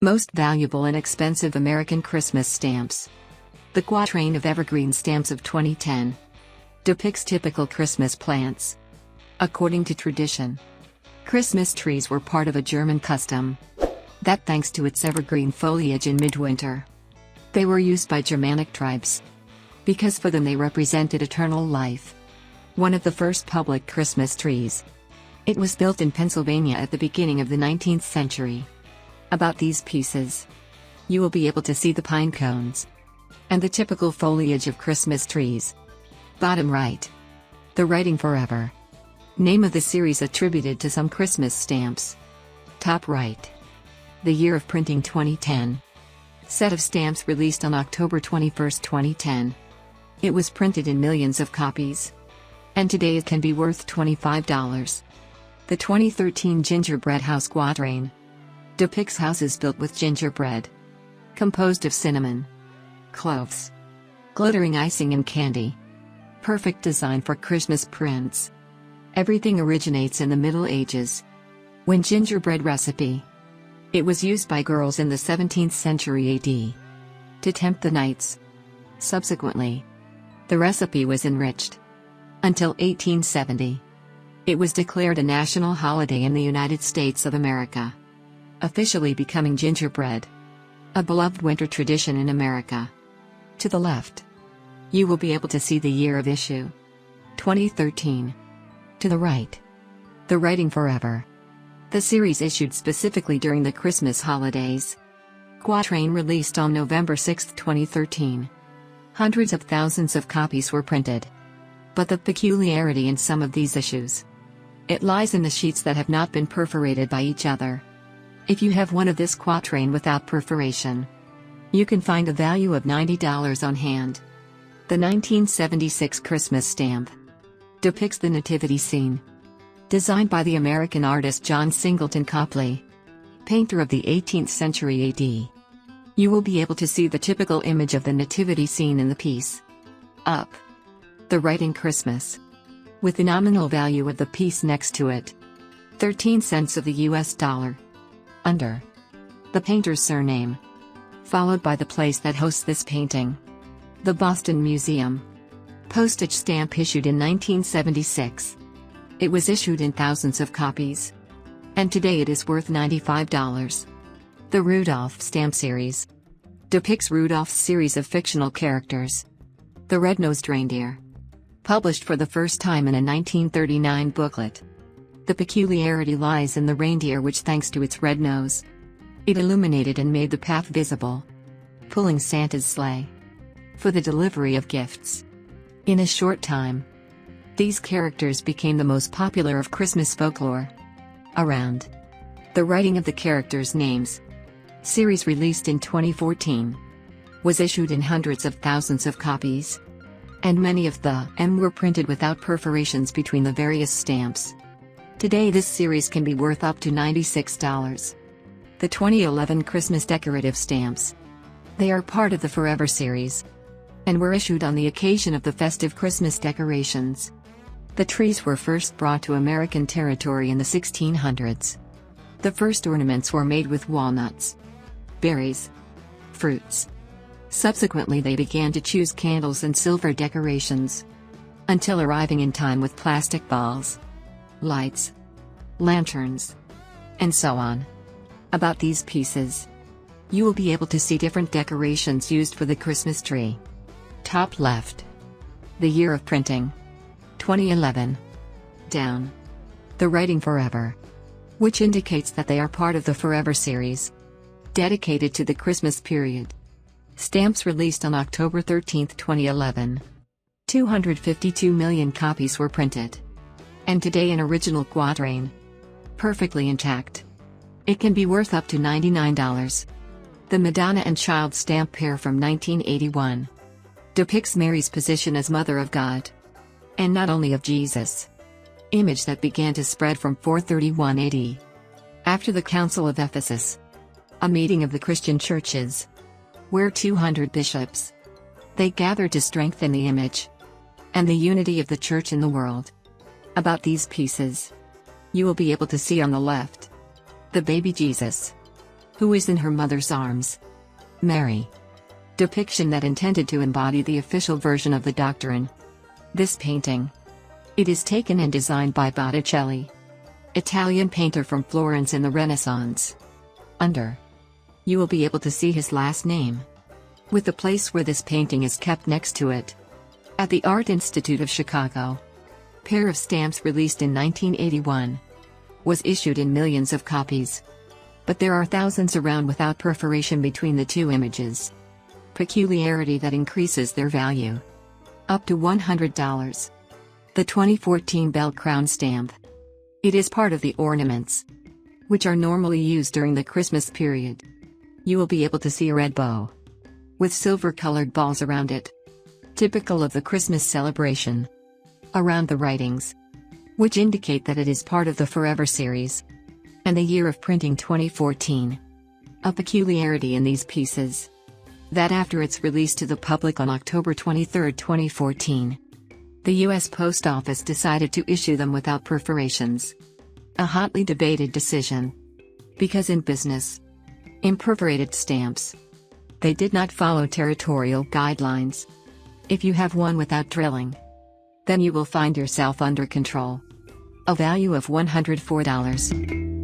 Most valuable and expensive American Christmas stamps. The quatrain of evergreen stamps of 2010 depicts typical Christmas plants. According to tradition, Christmas trees were part of a German custom that, thanks to its evergreen foliage in midwinter, they were used by Germanic tribes because for them they represented eternal life. One of the first public Christmas trees. It was built in Pennsylvania at the beginning of the 19th century. About these pieces, you will be able to see the pine cones and the typical foliage of Christmas trees. Bottom right. The Writing Forever. Name of the series attributed to some Christmas stamps. Top right. The year of printing 2010. Set of stamps released on October 21, 2010. It was printed in millions of copies. And today it can be worth $25. The 2013 Gingerbread House Quatrain depicts houses built with gingerbread, composed of cinnamon, cloves, glittering icing and candy. Perfect design for Christmas prints. Everything originates in the Middle Ages, when gingerbread recipe. It was used by girls in the 17th century AD to tempt the knights. Subsequently, the recipe was enriched. Until 1870, it was declared a national holiday in the United States of America, officially becoming gingerbread a beloved winter tradition in America. To the left, you will be able to see the year of issue, 2013. To the right, The Writing Forever. The series issued specifically during the Christmas holidays. Quatrain released on November 6, 2013. Hundreds of thousands of copies were printed. But the peculiarity in some of these issues, it lies in the sheets that have not been perforated by each other. If you have one of this quatrain without perforation, you can find a value of $90 on hand. The 1976 Christmas stamp depicts the nativity scene, designed by the American artist John Singleton Copley, painter of the 18th century AD. You will be able to see the typical image of the nativity scene in the piece. Up. The Writing Christmas. With the nominal value of the piece next to it. 13 cents of the US dollar. Under. The painter's surname. Followed by the place that hosts this painting. The Boston Museum. Postage stamp issued in 1976. It was issued in thousands of copies. And today it is worth $95. The Rudolph stamp series depicts Rudolph's series of fictional characters. The Red-Nosed Reindeer. Published for the first time in a 1939 booklet. The peculiarity lies in the reindeer, which, thanks to its red nose, it illuminated and made the path visible, pulling Santa's sleigh for the delivery of gifts. In a short time, these characters became the most popular of Christmas folklore around. The Writing of the Characters' Names series, released in 2014, was issued in hundreds of thousands of copies, and many of them were printed without perforations between the various stamps. Today this series can be worth up to $96. The 2011 Christmas decorative stamps. They are part of the Forever series, and were issued on the occasion of the festive Christmas decorations. The trees were first brought to American territory in the 1600s. The first ornaments were made with walnuts, berries, fruits. Subsequently they began to choose candles and silver decorations, until arriving in time with plastic balls, lights, lanterns, and so on. About these pieces, you will be able to see different decorations used for the Christmas tree. Top left. The year of printing, 2011. Down. The Writing Forever, which indicates that they are part of the Forever series, dedicated to the Christmas period. Stamps released on October 13, 2011. 252 million copies were printed. And today an original quatrain, perfectly intact. It can be worth up to $99. The Madonna and Child stamp pair from 1981 depicts Mary's position as Mother of God, and not only of Jesus. Image that began to spread from 431 AD. After the Council of Ephesus, a meeting of the Christian churches, where 200 bishops, they gathered to strengthen the image and the unity of the church in the world. About these pieces, you will be able to see on the left, the baby Jesus, Who is in her mother's arms? Mary. Depiction that intended to embody the official version of the doctrine. This painting. It is taken and designed by Botticelli, Italian painter from Florence in the Renaissance. Under. You will be able to see his last name, with the place where this painting is kept next to it. At the Art Institute of Chicago. Pair of stamps released in 1981. Was issued in millions of copies. But there are thousands around without perforation between the two images. Peculiarity that increases their value. Up to $100. The 2014 Bell Crown stamp. It is part of the ornaments, which are normally used during the Christmas period. You will be able to see a red bow, with silver-colored balls around it, typical of the Christmas celebration. Around the writings, which indicate that it is part of the Forever series, and the year of printing 2014. A peculiarity in these pieces, that after its release to the public on October 23, 2014, the U.S. Post Office decided to issue them without perforations. A hotly debated decision, because in business, imperforated stamps, they did not follow territorial guidelines. If you have one without drilling, then you will find yourself under control. A value of $104.